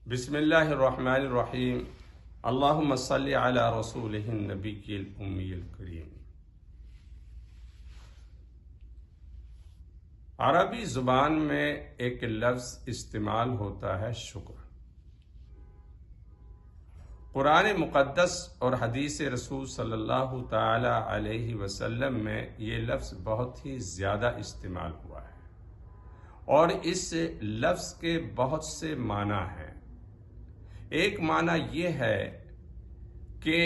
بسم اللہ الرحمن الرحیم اللہم صلی علی رسولہ النبی الامی الکریم۔ عربی زبان میں ایک لفظ استعمال ہوتا ہے شکر۔ قرآن مقدس اور حدیث رسول صلی اللہ تعالی علیہ وسلم میں یہ لفظ بہت ہی زیادہ استعمال ہوا ہے، اور اس لفظ کے بہت سے معنی ہیں۔ ایک معنی یہ ہے کہ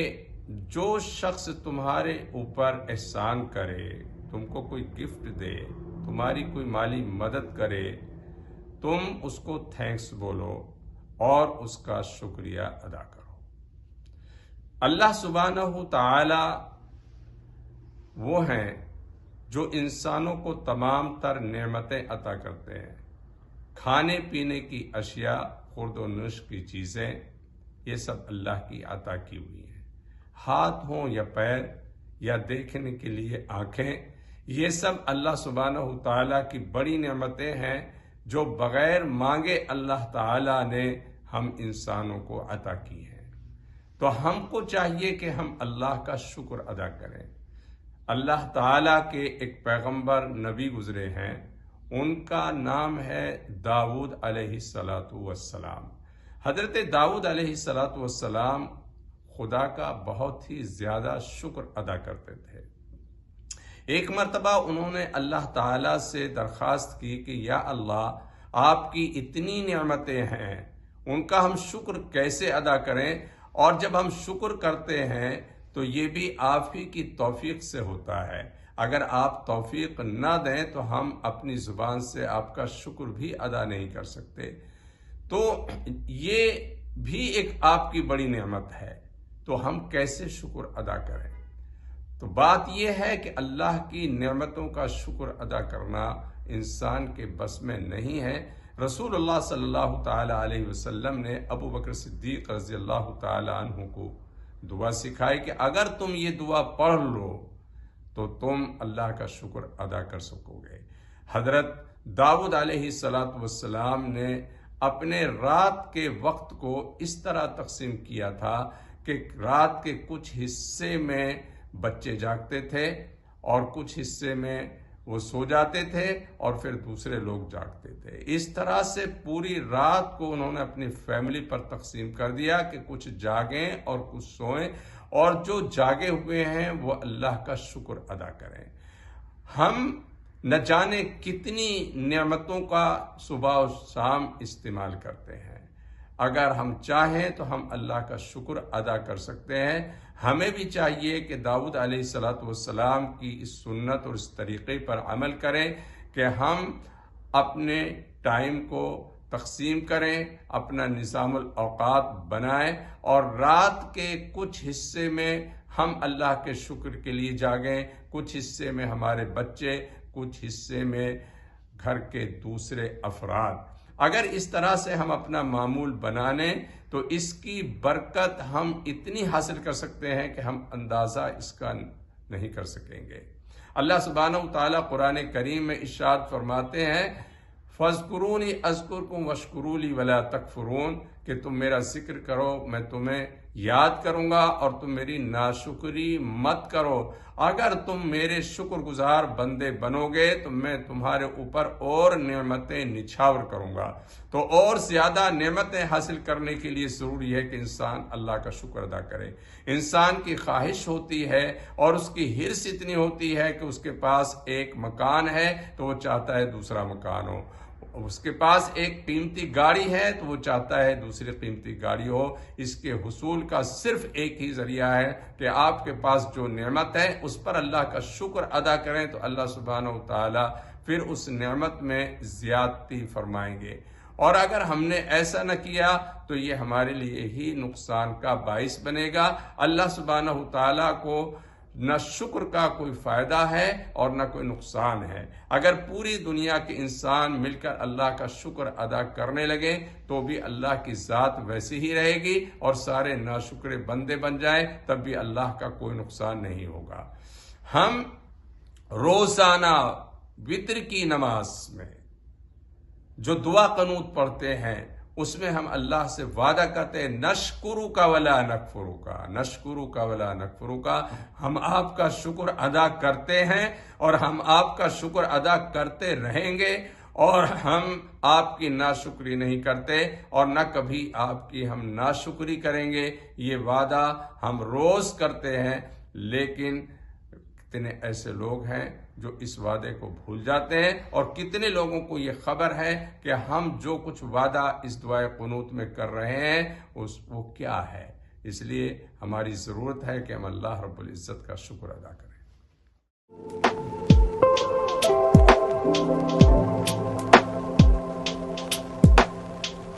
جو شخص تمہارے اوپر احسان کرے، تم کو کوئی گفٹ دے، تمہاری کوئی مالی مدد کرے، تم اس کو تھینکس بولو اور اس کا شکریہ ادا کرو۔ اللہ سبحانہ تعالی وہ ہیں جو انسانوں کو تمام تر نعمتیں عطا کرتے ہیں۔ کھانے پینے کی اشیاء، خورد و نوش کی چیزیں، یہ سب اللہ کی عطا کی ہوئی ہیں۔ ہاتھ ہوں یا پیر یا دیکھنے کے لیے آنکھیں، یہ سب اللہ سبحانہ تعالیٰ کی بڑی نعمتیں ہیں جو بغیر مانگے اللہ تعالیٰ نے ہم انسانوں کو عطا کی ہیں۔ تو ہم کو چاہیے کہ ہم اللہ کا شکر ادا کریں۔ اللہ تعالیٰ کے ایک پیغمبر نبی گزرے ہیں، ان کا نام ہے داؤد علیہ السلام۔ حضرت داؤد علیہ السلام خدا کا بہت ہی زیادہ شکر ادا کرتے تھے۔ ایک مرتبہ انہوں نے اللہ تعالیٰ سے درخواست کی کہ یا اللہ، آپ کی اتنی نعمتیں ہیں، ان کا ہم شکر کیسے ادا کریں؟ اور جب ہم شکر کرتے ہیں تو یہ بھی آپ ہی کی توفیق سے ہوتا ہے۔ اگر آپ توفیق نہ دیں تو ہم اپنی زبان سے آپ کا شکر بھی ادا نہیں کر سکتے۔ تو یہ بھی ایک آپ کی بڑی نعمت ہے، تو ہم کیسے شکر ادا کریں؟ تو بات یہ ہے کہ اللہ کی نعمتوں کا شکر ادا کرنا انسان کے بس میں نہیں ہے۔ رسول اللہ صلی اللہ تعالی علیہ وسلم نے ابو بکر صدیق رضی اللہ تعالی عنہ کو دعا سکھائی کہ اگر تم یہ دعا پڑھ لو تو تم اللہ کا شکر ادا کر سکو گے۔ حضرت داؤد علیہ السلام نے اپنے رات کے وقت کو اس طرح تقسیم کیا تھا کہ رات کے کچھ حصے میں بچے جاگتے تھے اور کچھ حصے میں وہ سو جاتے تھے اور پھر دوسرے لوگ جاگتے تھے۔ اس طرح سے پوری رات کو انہوں نے اپنی فیملی پر تقسیم کر دیا کہ کچھ جاگیں اور کچھ سوئیں، اور جو جاگے ہوئے ہیں وہ اللہ کا شکر ادا کریں۔ ہم نہ جانے کتنی نعمتوں کا صبح و شام استعمال کرتے ہیں۔ اگر ہم چاہیں تو ہم اللہ کا شکر ادا کر سکتے ہیں۔ ہمیں بھی چاہیے کہ داؤد علیہ السلام کی اس سنت اور اس طریقے پر عمل کریں کہ ہم اپنے ٹائم کو تقسیم کریں، اپنا نظام الاوقات بنائیں، اور رات کے کچھ حصے میں ہم اللہ کے شکر کے لیے جاگیں، کچھ حصے میں ہمارے بچے، کچھ حصے میں گھر کے دوسرے افراد۔ اگر اس طرح سے ہم اپنا معمول بنا لیں تو اس کی برکت ہم اتنی حاصل کر سکتے ہیں کہ ہم اندازہ اس کا نہیں کر سکیں گے۔ اللہ سبحانہ وتعالی قرآن کریم میں ارشاد فرماتے ہیں فَاذْكُرُونِي أَذْكُرْكُمْ وَاشْكُرُوا لِي وَلَا تَكْفُرُونَ، کہ تم میرا ذکر کرو، میں تمہیں یاد کروں گا اور تم میری ناشکری مت کرو۔ اگر تم میرے شکر گزار بندے بنو گے تو میں تمہارے اوپر اور نعمتیں نچھاور کروں گا۔ تو اور زیادہ نعمتیں حاصل کرنے کے لیے ضروری ہے کہ انسان اللہ کا شکر ادا کرے۔ انسان کی خواہش ہوتی ہے اور اس کی حرص اتنی ہوتی ہے کہ اس کے پاس ایک مکان ہے تو وہ چاہتا ہے دوسرا مکان ہو، اس کے پاس ایک قیمتی گاڑی ہے تو وہ چاہتا ہے دوسری قیمتی گاڑی ہو۔ اس کے حصول کا صرف ایک ہی ذریعہ ہے کہ آپ کے پاس جو نعمت ہے اس پر اللہ کا شکر ادا کریں، تو اللہ سبحانہ وتعالی پھر اس نعمت میں زیادتی فرمائیں گے۔ اور اگر ہم نے ایسا نہ کیا تو یہ ہمارے لیے ہی نقصان کا باعث بنے گا۔ اللہ سبحانہ وتعالی کو نہ شکر کا کوئی فائدہ ہے اور نہ کوئی نقصان ہے۔ اگر پوری دنیا کے انسان مل کر اللہ کا شکر ادا کرنے لگے تو بھی اللہ کی ذات ویسی ہی رہے گی، اور سارے ناشکرے بندے بن جائیں تب بھی اللہ کا کوئی نقصان نہیں ہوگا۔ ہم روزانہ وتر کی نماز میں جو دعا قنوت پڑھتے ہیں اس میں ہم اللہ سے وعدہ کرتے ہیں نشکرک ولا نکفرک، نشکرک ولا نکفرک، ہم آپ کا شکر ادا کرتے ہیں اور ہم آپ کا شکر ادا کرتے رہیں گے، اور ہم آپ کی ناشکری نہیں کرتے اور نہ کبھی آپ کی ہم ناشکری کریں گے۔ یہ وعدہ ہم روز کرتے ہیں، لیکن کتنے ایسے لوگ ہیں جو اس وعدے کو بھول جاتے ہیں، اور کتنے لوگوں کو یہ خبر ہے کہ ہم جو کچھ وعدہ اس دعائے قنوت میں کر رہے ہیں وہ کیا ہے۔ اس لیے ہماری ضرورت ہے کہ ہم اللہ رب العزت کا شکر ادا کریں۔